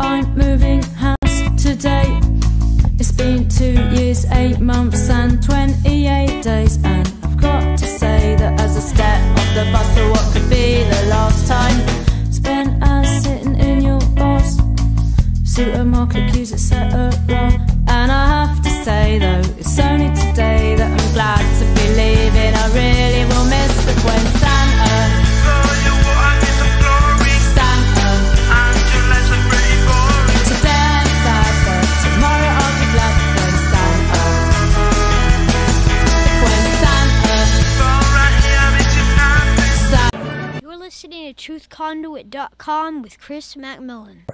I'm moving house today. It's been 2 years, 8 months and 28 days, and I've got to say that as I step off the bus for what could be the last time spent as sitting in your boss supermarket queues, etc. And I have to say though, it's only today that I'm glad to be leaving. I really will miss the when Santa listening to truthconduit.com with Chris Macmillan.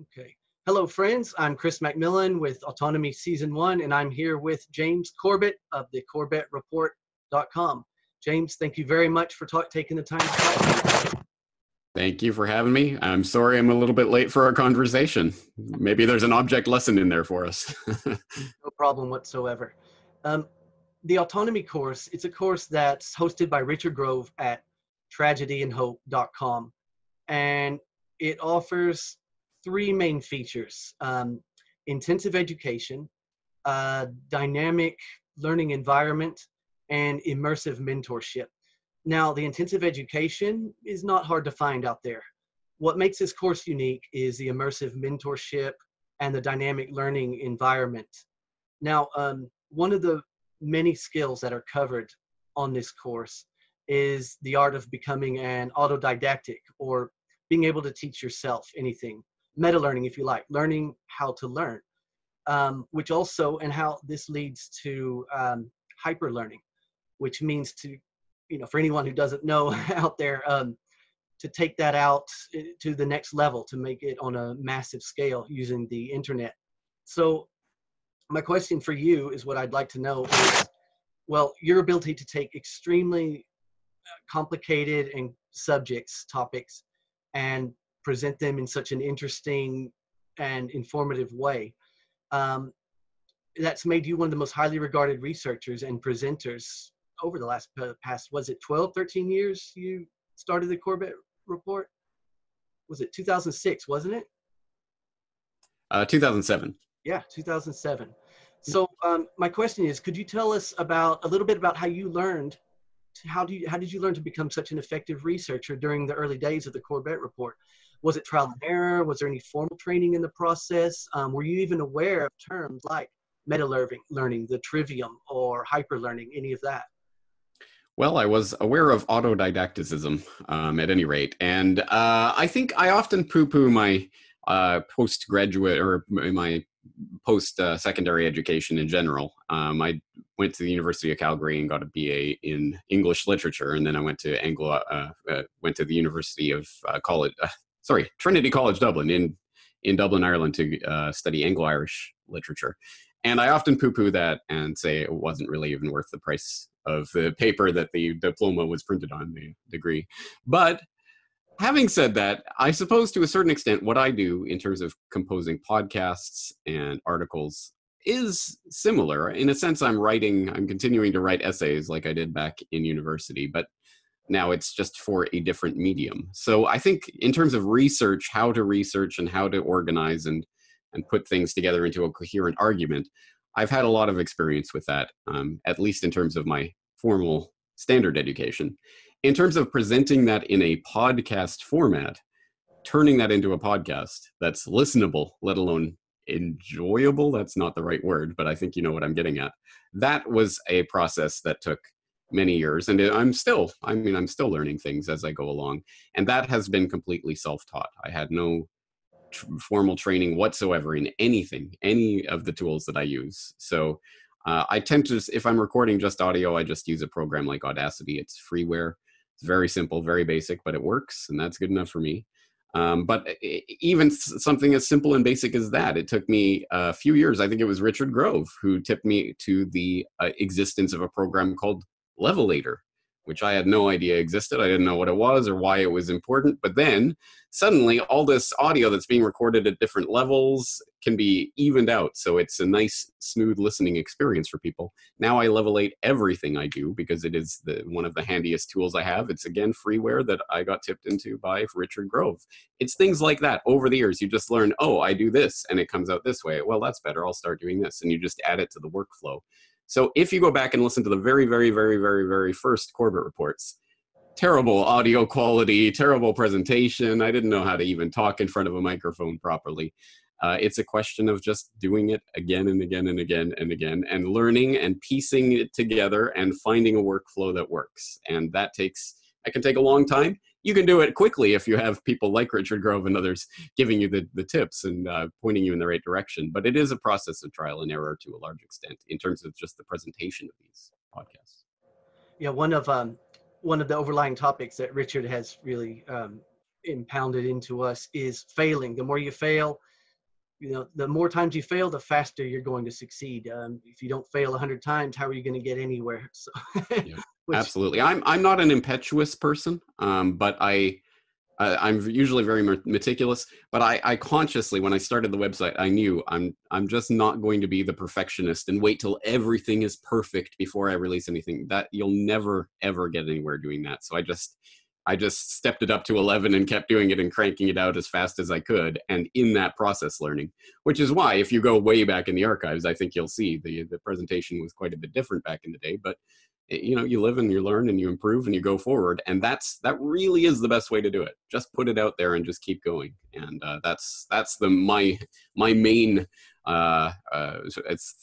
Okay. Hello, friends. I'm Chris Macmillan with Autonomy Season 1, and I'm here with James Corbett of the CorbettReport.com. James, thank you very much for taking the time to talk. Thank you for having me. I'm sorry I'm a little bit late for our conversation. Maybe there's an object lesson in there for us. No problem whatsoever. The Autonomy course, it's a course that's hosted by Richard Grove at tragedyandhope.com. And it offers 3 main features: intensive education, dynamic learning environment, and immersive mentorship. Now, the intensive education is not hard to find out there. What makes this course unique is the immersive mentorship and the dynamic learning environment. Now, one of the many skills that are covered on this course is the art of becoming an autodidactic, or being able to teach yourself anything. Meta learning, if you like, learning how to learn, which also, and how this leads to hyper learning, which means to, for anyone who doesn't know out there, to take that out to the next level, to make it on a massive scale using the internet. So my question for you is, what I'd like to know is, well, your ability to take extremely complicated and topics, and present them in such an interesting and informative way. That's made you one of the most highly regarded researchers and presenters over the past, was it 12, 13 years you started the Corbett Report? Was it 2006, wasn't it? 2007. Yeah, 2007. So my question is, could you tell us a little bit about how you learned, how did you learn to become such an effective researcher during the early days of the Corbett Report? Was it trial and error? Was there any formal training in the process? Were you even aware of terms like meta learning, the trivium, or hyper learning, any of that? Well, I was aware of autodidacticism at any rate. And I think I often poo-poo my postgraduate or my post-secondary education in general. I went to the University of Calgary and got a BA in English literature, and then I went to the University of Trinity College Dublin in Dublin, Ireland, to study Anglo-Irish literature. And I often poo-poo that and say it wasn't really even worth the price of the paper that the diploma was printed on, the degree. But having said that, I suppose to a certain extent what I do in terms of composing podcasts and articles is similar. In a sense, I'm continuing to write essays like I did back in university, but now it's just for a different medium. So I think in terms of research, how to research and how to organize and put things together into a coherent argument, I've had a lot of experience with that, at least in terms of my formal standard education. In terms of presenting that in a podcast format, turning that into a podcast that's listenable, let alone enjoyable, that's not the right word, but I think you know what I'm getting at. That was a process that took many years, and I'm still learning things as I go along. And that has been completely self-taught. I had no formal training whatsoever in any of the tools that I use. So I tend to, if I'm recording just audio, I just use a program like Audacity. It's freeware. It's very simple, very basic, but it works, and that's good enough for me. But even something as simple and basic as that, it took me a few years. I think it was Richard Grove who tipped me to the existence of a program called Levelator, which I had no idea existed. I didn't know what it was or why it was important. But then suddenly all this audio that's being recorded at different levels can be evened out. So it's a nice, smooth listening experience for people. Now I level 8 everything I do because it is one of the handiest tools I have. It's, again, freeware that I got tipped into by Richard Grove. It's things like that. Over the years, you just learn, oh, I do this and it comes out this way. Well, that's better. I'll start doing this. And you just add it to the workflow. So if you go back and listen to the very, very, very, very, very first Corbett reports, terrible audio quality, terrible presentation. I didn't know how to even talk in front of a microphone properly. It's a question of just doing it again and again and again and again, and learning and piecing it together and finding a workflow that works. And that can take a long time. You can do it quickly if you have people like Richard Grove and others giving you the tips and pointing you in the right direction. But it is a process of trial and error to a large extent in terms of just the presentation of these podcasts. Yeah, one of the overlying topics that Richard has really impounded into us is failing. The more you fail, the more times you fail, the faster you're going to succeed. If you don't fail 100 times, how are you going to get anywhere? So, yeah, absolutely. I'm not an impetuous person, but I'm usually very meticulous. But I consciously, when I started the website, I knew I'm just not going to be the perfectionist and wait till everything is perfect before I release anything. That you'll never ever get anywhere doing that. So I just stepped it up to 11 and kept doing it and cranking it out as fast as I could. And in that process learning, which is why if you go way back in the archives, I think you'll see the presentation was quite a bit different back in the day. But you live and you learn and you improve and you go forward. And that really is the best way to do it. Just put it out there and just keep going. And that's my main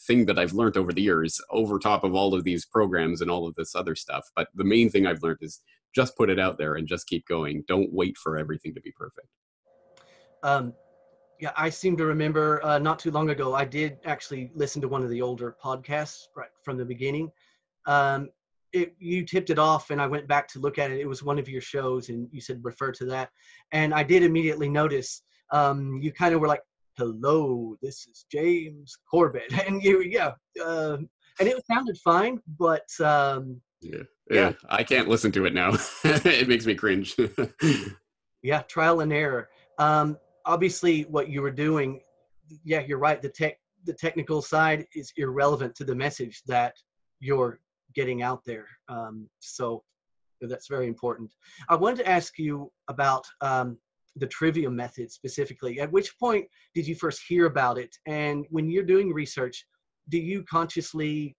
thing that I've learned over the years, over top of all of these programs and all of this other stuff. But the main thing I've learned is just put it out there and just keep going. Don't wait for everything to be perfect. Yeah, I seem to remember not too long ago, I did actually listen to one of the older podcasts right from the beginning. You tipped it off and I went back to look at it. It was one of your shows and you said refer to that. And I did immediately notice you kind of were like, hello, this is James Corbett. And and it sounded fine, but yeah, I can't listen to it now. It makes me cringe. Yeah, trial and error. Obviously, what you were doing, yeah, you're right. The technical side is irrelevant to the message that you're getting out there. So that's very important. I wanted to ask you about the trivia method specifically. At which point did you first hear about it? And when you're doing research, do you consciously,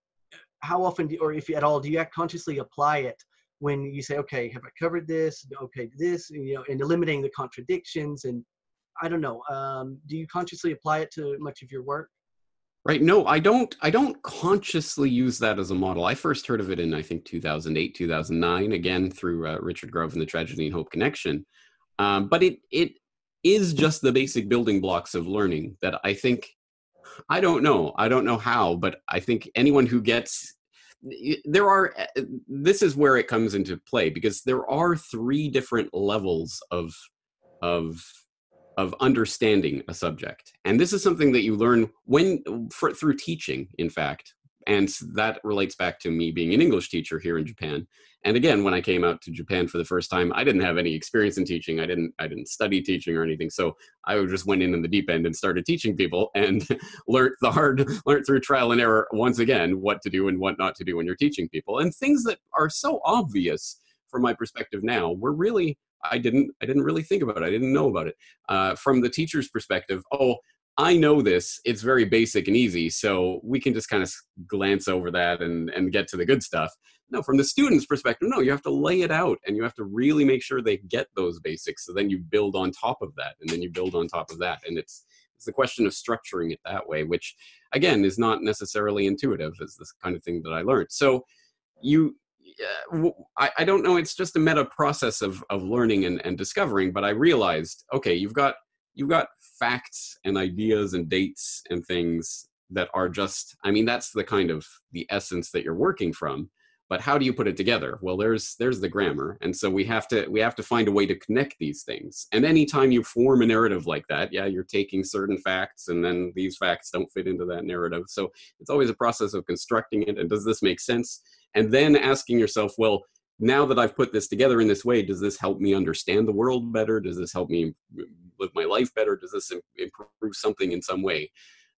how often, or if at all, do you consciously apply it when you say, okay, have I covered this? Okay, this, and eliminating the contradictions, and I don't know, do you consciously apply it to much of your work? Right. No, I don't consciously use that as a model. I first heard of it in, I think, 2008, 2009, again, through Richard Grove and the Tragedy and Hope Connection. But it is just the basic building blocks of learning that I think, I don't know how, but I think anyone who gets, this is where it comes into play, because there are 3 different levels of understanding a subject. And this is something that you learn through teaching, in fact. And that relates back to me being an English teacher here in Japan. And again, when I came out to Japan for the first time, I didn't have any experience in teaching. I didn't study teaching or anything. So I just went in the deep end and started teaching people and learned through trial and error, once again, what to do and what not to do when you're teaching people. And things that are so obvious from my perspective now were really, I didn't really think about it. I didn't know about it. From the teacher's perspective, I know this, it's very basic and easy, so we can just kind of glance over that and get to the good stuff. No, from the student's perspective, no, you have to lay it out and you have to really make sure they get those basics. So then you build on top of that, and then you build on top of that. And it's the question of structuring it that way, which again is not necessarily intuitive, is this kind of thing that I learned. So I don't know, it's just a meta process of learning and discovering, but I realized, okay, you've got facts and ideas and dates and things that are just, I mean, that's the kind of the essence that you're working from. But how do you put it together? Well, there's the grammar. And so we have to find a way to connect these things. And anytime you form a narrative like that, yeah, you're taking certain facts and then these facts don't fit into that narrative. So it's always a process of constructing it. And does this make sense? And then asking yourself, well, now that I've put this together in this way, does this help me understand the world better? Does this help me live my life better? Does this improve something in some way?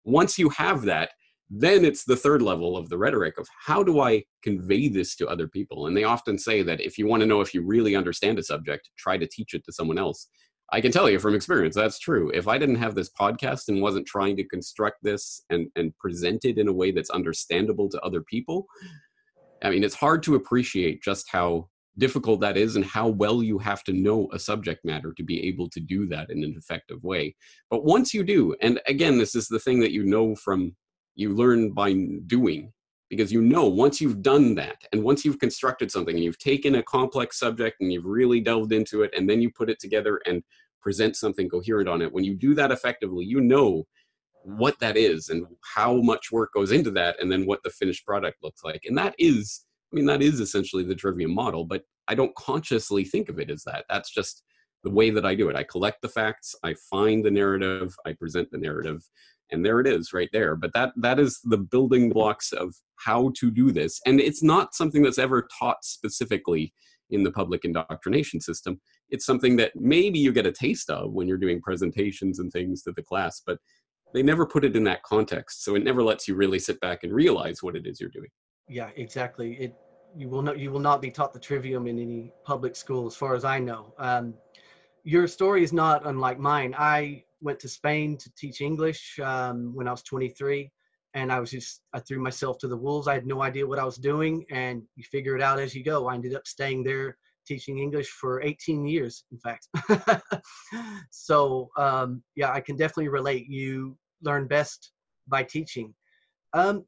Once you have that, then it's the third level of the rhetoric of how do I convey this to other people? And they often say that if you want to know if you really understand a subject, try to teach it to someone else. I can tell you from experience, that's true. If I didn't have this podcast and wasn't trying to construct this and present it in a way that's understandable to other people, I mean, it's hard to appreciate just how difficult that is and how well you have to know a subject matter to be able to do that in an effective way. But once you do, and again, this is the thing that you learn by doing, because once you've done that, and once you've constructed something and you've taken a complex subject and you've really delved into it, and then you put it together and present something coherent on it, when you do that effectively, you know what that is and how much work goes into that, and then what the finished product looks like. And that is essentially the Trivium model, but I don't consciously think of it as that. That's just the way that I do it. I collect the facts, I find the narrative, I present the narrative, and there it is right there. But that is the building blocks of how to do this. And it's not something that's ever taught specifically in the public indoctrination system. It's something that maybe you get a taste of when you're doing presentations and things to the class, but they never put it in that context. So it never lets you really sit back and realize what it is you're doing. Yeah, exactly. You will not be taught the Trivium in any public school, as far as I know. Your story is not unlike mine. I went to Spain to teach English when I was 23, and I threw myself to the wolves. I had no idea what I was doing, and you figure it out as you go. I ended up staying there teaching English for 18 years, in fact. So yeah, I can definitely relate. You learn best by teaching. Have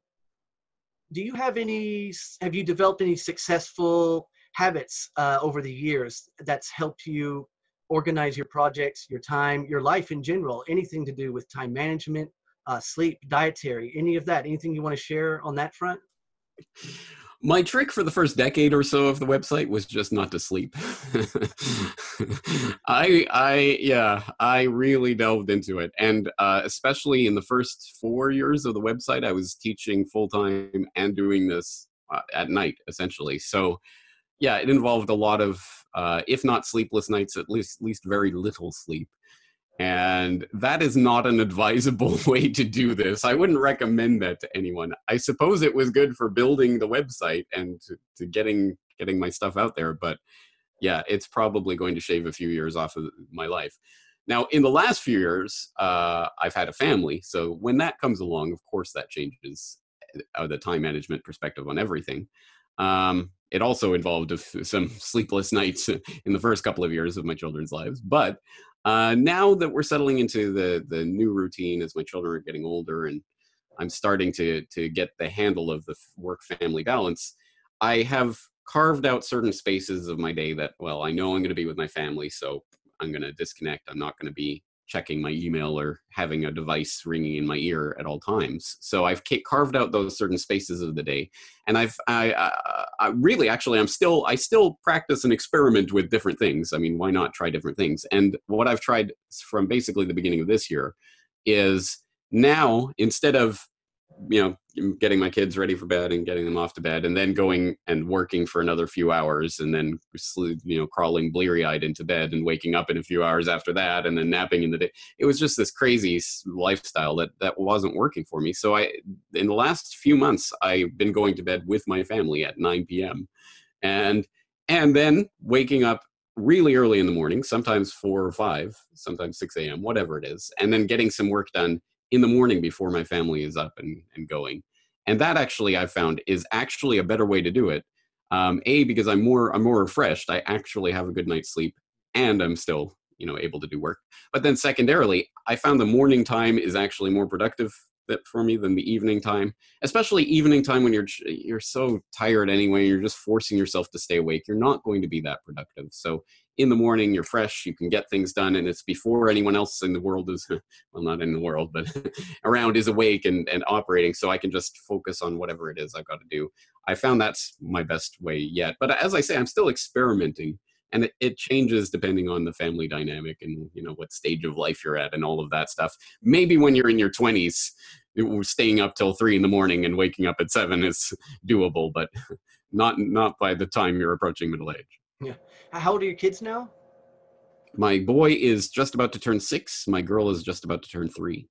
you developed any successful habits over the years that's helped you organize your projects, your time, your life in general, anything to do with time management, sleep, dietary, any of that? Anything you want to share on that front? My trick for the first decade or so of the website was just not to sleep. I really delved into it. And especially in the first 4 years of the website, I was teaching full-time and doing this at night, essentially. So yeah, it involved a lot of, if not sleepless nights, at least very little sleep. And that is not an advisable way to do this. I wouldn't recommend that to anyone. I suppose it was good for building the website and to getting my stuff out there, but yeah, it's probably going to shave a few years off of my life. Now, in the last few years, I've had a family. So when that comes along, of course, that changes the time management perspective on everything. It also involved some sleepless nights in the first couple of years of my children's lives. But now that we're settling into the new routine as my children are getting older and I'm starting to get the handle of the work-family balance, I have carved out certain spaces of my day that, well, I know I'm going to be with my family, so I'm going to disconnect. I'm not going to be checking my email or having a device ringing in my ear at all times. So I've carved out those certain spaces of the day, and I still practice and experiment with different things. I mean, why not try different things? And what I've tried from basically the beginning of this year is now, instead of getting my kids ready for bed and getting them off to bed and then going and working for another few hours and then crawling bleary-eyed into bed and waking up in a few hours after that and then napping in the day. It was just this crazy lifestyle that wasn't working for me. So in the last few months, I've been going to bed with my family at 9 p.m. and then waking up really early in the morning, sometimes 4 or 5, sometimes 6 a.m., whatever it is, and then getting some work done in the morning before my family is up and going. And that actually I've found is actually a better way to do it. Because I'm more refreshed. I actually have a good night's sleep and I'm still, able to do work. But then secondarily, I found the morning time is actually more productive for me than the evening time, especially evening time when you're so tired anyway, you're just forcing yourself to stay awake. You're not going to be that productive. So in the morning, you're fresh, you can get things done, and it's before anyone else in the world is, well, not in the world, but around is awake and operating, so I can just focus on whatever it is I've got to do. I found that's my best way yet. But as I say, I'm still experimenting, and it changes depending on the family dynamic and what stage of life you're at and all of that stuff. Maybe when you're in your 20s, staying up till 3 in the morning and waking up at 7 is doable, but not by the time you're approaching middle age. Yeah. How old are your kids now? My boy is just about to turn 6. My girl is just about to turn 3.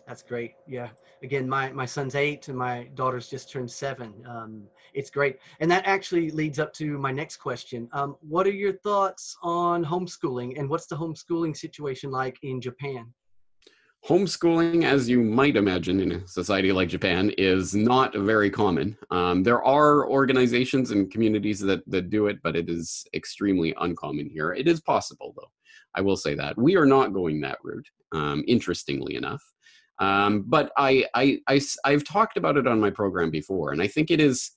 That's great. Yeah. Again, my son's 8 and my daughter's just turned 7. It's great. And that actually leads up to my next question. What are your thoughts on homeschooling, and what's the homeschooling situation like in Japan? Homeschooling, as you might imagine in a society like Japan, is not very common. There are organizations and communities that do it, but it is extremely uncommon here. It is possible, though. I will say that. We are not going that route, interestingly enough. But I've talked about it on my program before, and I think it is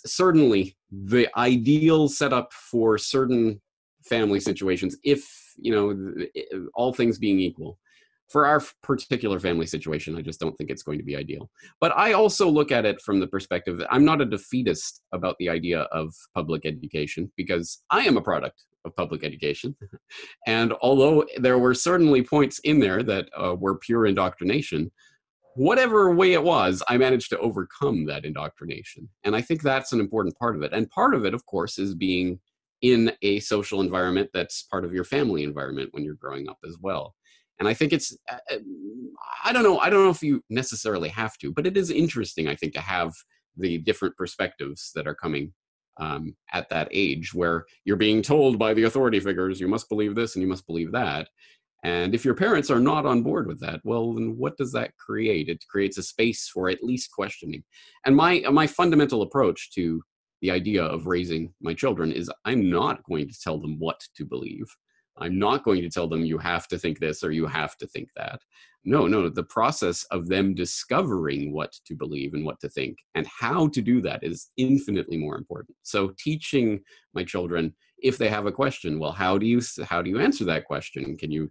certainly the ideal setup for certain family situations, if, all things being equal. For our particular family situation, I just don't think it's going to be ideal. But I also look at it from the perspective that I'm not a defeatist about the idea of public education, because I am a product of public education. And although there were certainly points in there that were pure indoctrination, whatever way it was, I managed to overcome that indoctrination. And I think that's an important part of it. And part of it, of course, is being in a social environment that's part of your family environment when you're growing up as well. And I think it's, I don't know if you necessarily have to, but it is interesting, I think, to have the different perspectives that are coming at that age, where you're being told by the authority figures, you must believe this and you must believe that. And if your parents are not on board with that, well, then what does that create? It creates a space for at least questioning. And my fundamental approach to the idea of raising my children is I'm not going to tell them what to believe. I'm not going to tell them you have to think this or you have to think that. No, the process of them discovering what to believe and what to think and how to do that is infinitely more important. So teaching my children, if they have a question, well, how do you answer that question? Can you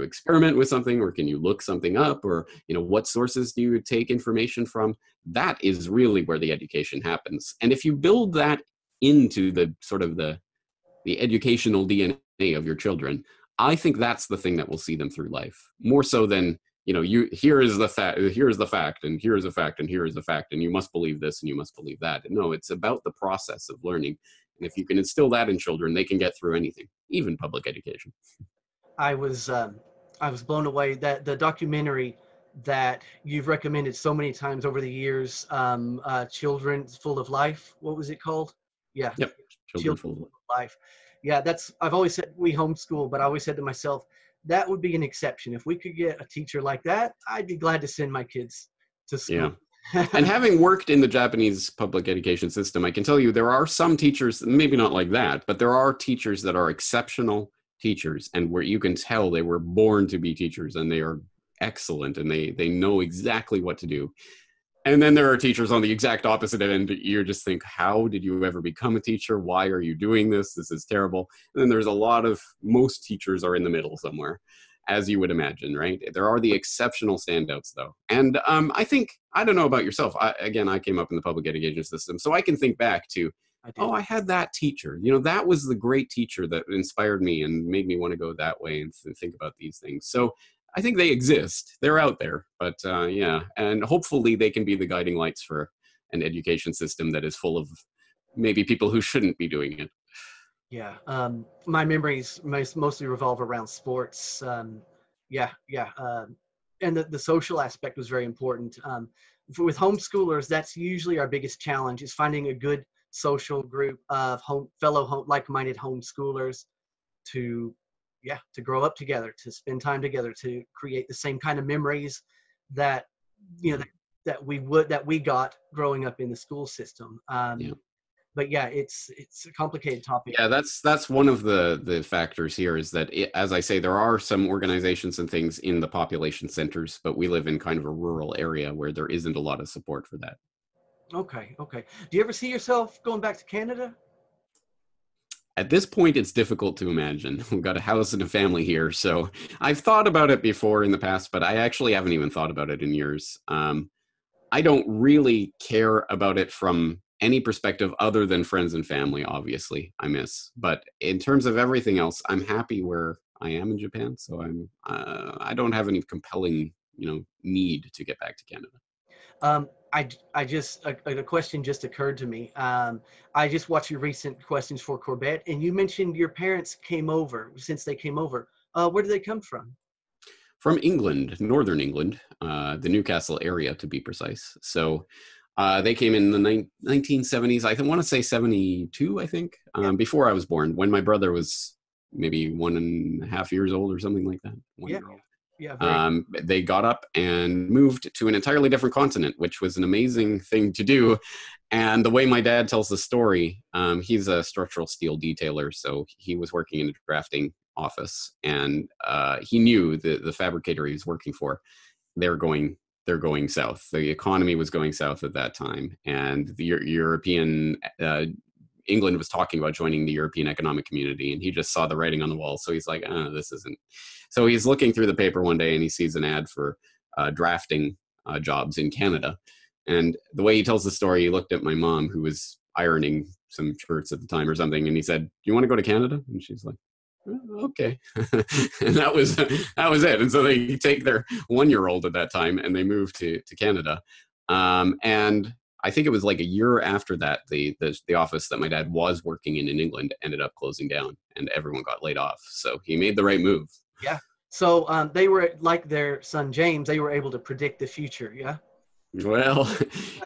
experiment with something, or can you look something up, or what sources do you take information from? That is really where the education happens. And if you build that into the sort of the educational DNA of your children, I think that's the thing that will see them through life, more so than here is the fact, and here is a fact, and here is a fact, and you must believe this and you must believe that. No, it's about the process of learning. And if you can instill that in children, they can get through anything, even public education. I was blown away that the documentary that you've recommended so many times over the years, Children Full of Life. What was it called? Yeah. Yep. Children Full of Life. Yeah, I've always said we homeschool, but I always said to myself, that would be an exception. If we could get a teacher like that, I'd be glad to send my kids to school. Yeah. And having worked in the Japanese public education system, I can tell you there are some teachers, maybe not like that, but there are teachers that are exceptional teachers, and where you can tell they were born to be teachers, and they are excellent, and they know exactly what to do. And then there are teachers on the exact opposite end. You just think, how did you ever become a teacher? Why are you doing this? This is terrible. And then there's most teachers are in the middle somewhere, as you would imagine, right? There are the exceptional standouts, though. And I think, I don't know about yourself. I came up in the public education system, so I can think back to, I had that teacher. That was the great teacher that inspired me and made me want to go that way and think about these things. So I think they exist. They're out there. But yeah, and hopefully they can be the guiding lights for an education system that is full of maybe people who shouldn't be doing it. Yeah. My memories mostly revolve around sports. And the social aspect was very important. With homeschoolers, that's usually our biggest challenge, is finding a good social group of like-minded homeschoolers to grow up together, to spend time together, to create the same kind of memories that that we got growing up in the school system. But yeah, it's a complicated topic. Yeah, that's one of the factors here, is that as I say, there are some organizations and things in the population centers, but we live in kind of a rural area where there isn't a lot of support for that. Okay. Do you ever see yourself going back to Canada? At this point, it's difficult to imagine. We've got a house and a family here, so I've thought about it before in the past, but I actually haven't even thought about it in years. I don't really care about it from any perspective other than friends and family, obviously, I miss. But in terms of everything else, I'm happy where I am in Japan, so I don't have any compelling need to get back to Canada? I just a question just occurred to me. I just watched your recent questions for Corbett, and you mentioned your parents came over. Since they came over, where do they come from? From England, northern England, the Newcastle area to be precise. So they came in the 1970s. I want to say 72, I think, before I was born, when my brother was maybe 1.5 years old or something like that. 1 year old. Yeah. They got up and moved to an entirely different continent, which was an amazing thing to do. And the way my dad tells the story, he's a structural steel detailer, so he was working in a drafting office, and he knew the fabricator he was working for, they're going south. The economy was going south at that time, and the European England was talking about joining the European Economic Community, and he just saw the writing on the wall. So he's like, this isn't. So he's looking through the paper one day, and he sees an ad for drafting jobs in Canada. And the way he tells the story, he looked at my mom, who was ironing some shirts at the time or something, and he said, "Do you want to go to Canada?" And she's like, "Okay." And that was it. And so they take their 1-year-old at that time, and they move to Canada. And I think it was like a year after that, the office that my dad was working in England ended up closing down, and everyone got laid off. So he made the right move. Yeah. So they were, like their son James, they were able to predict the future. Yeah. Well,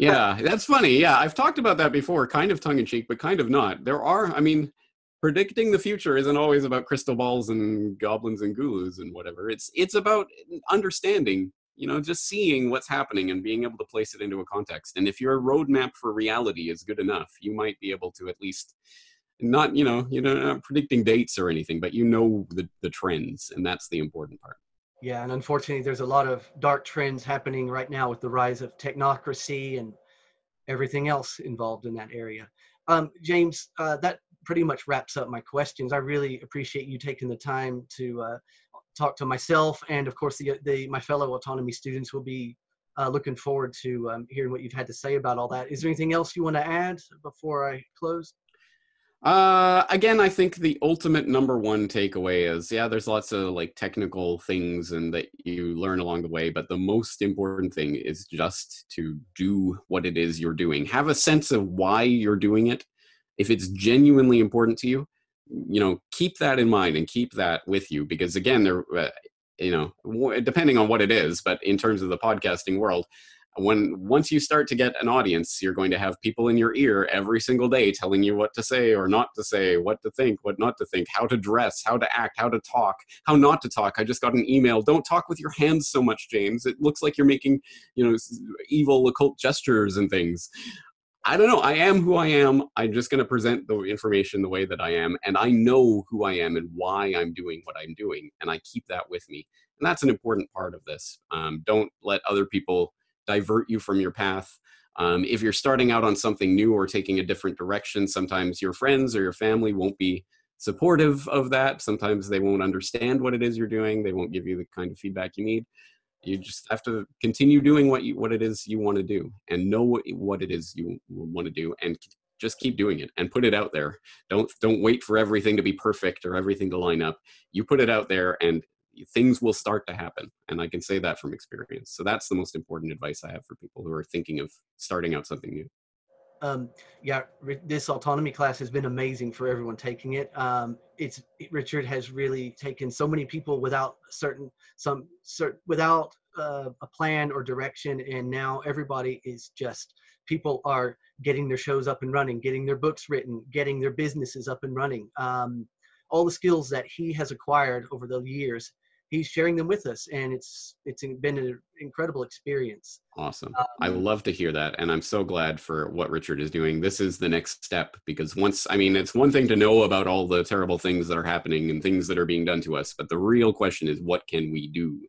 yeah, that's funny. Yeah, I've talked about that before, kind of tongue in cheek, but kind of not. Predicting the future isn't always about crystal balls and goblins and gulus and whatever. It's about understanding, just seeing what's happening and being able to place it into a context. And if your roadmap for reality is good enough, you might be able to at least not, you're not predicting dates or anything, but the trends, and that's the important part. Yeah, and unfortunately, there's a lot of dark trends happening right now with the rise of technocracy and everything else involved in that area. James, that pretty much wraps up my questions. I really appreciate you taking the time to talk to myself, and of course, my fellow autonomy students will be looking forward to hearing what you've had to say about all that. Is there anything else you want to add before I close? Again, I think the ultimate number one takeaway is, there's lots of technical things and that you learn along the way, but the most important thing is just to do what it is you're doing. Have a sense of why you're doing it. If it's genuinely important to you, keep that in mind and keep that with you, because again, depending on what it is, but in terms of the podcasting world, once you start to get an audience, you're going to have people in your ear every single day telling you what to say or not to say, what to think, what not to think, how to dress, how to act, how to talk, how not to talk. I just got an email. Don't talk with your hands so much, James. It looks like you're making, evil occult gestures and things. I don't know. I am who I am. I'm just going to present the information the way that I am. And I know who I am and why I'm doing what I'm doing. And I keep that with me. And that's an important part of this. Don't let other people divert you from your path. If you're starting out on something new or taking a different direction, sometimes your friends or your family won't be supportive of that. Sometimes they won't understand what it is you're doing. They won't give you the kind of feedback you need. You just have to continue doing what it is you want to do, and know what it is you want to do, and just keep doing it and put it out there. Don't wait for everything to be perfect or everything to line up. You put it out there and things will start to happen. And I can say that from experience. So that's the most important advice I have for people who are thinking of starting out something new. This autonomy class has been amazing for everyone taking it. Richard has really taken so many people without without a plan or direction, and now everybody is people are getting their shows up and running, getting their books written, getting their businesses up and running. All the skills that he has acquired over the years, he's sharing them with us, and it's been an incredible experience. Awesome. I love to hear that, and I'm so glad for what Richard is doing. This is the next step, because it's one thing to know about all the terrible things that are happening and things that are being done to us, but the real question is, what can we do?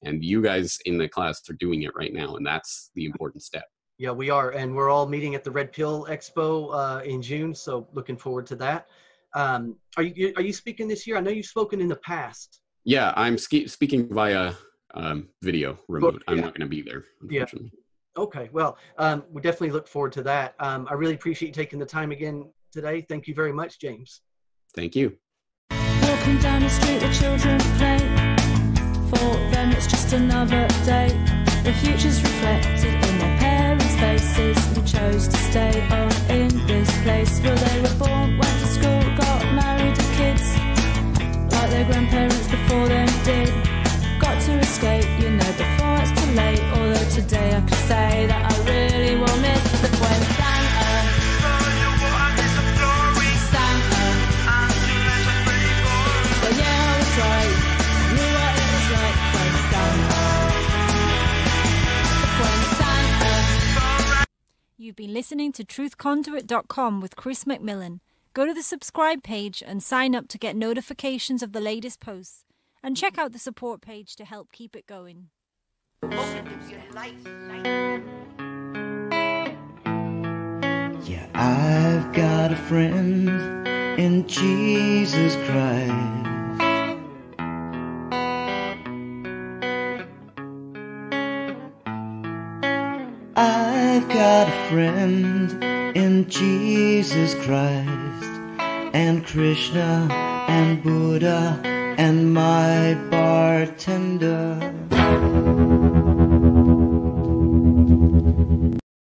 And you guys in the class are doing it right now, and that's the important step. Yeah, we are, and we're all meeting at the Red Pill Expo in June, so looking forward to that. Are you speaking this year? I know you've spoken in the past. Yeah, I'm speaking via video remote. I'm not going to be there, unfortunately. Yeah. Okay, well, we definitely look forward to that. I really appreciate you taking the time again today. Thank you very much, James. Thank you. Walking down the street, the children play. For them it's just another day. The future's reflected in their parents' faces, who chose to stay on in this place where they were born, went to school, got married, and kids like their grandparents before them did. Got to escape, you know, before it's too late. Although today I could say that I really will miss the when Santa, but yeah, I was right, knew what it was like when Santa. You've been listening to truthconduit.com with Chris McMillan. Go to the subscribe page and sign up to get notifications of the latest posts. And check out the support page to help keep it going. Yeah, I've got a friend in Jesus Christ. I've got a friend in Jesus Christ, and Krishna and Buddha and my bartender.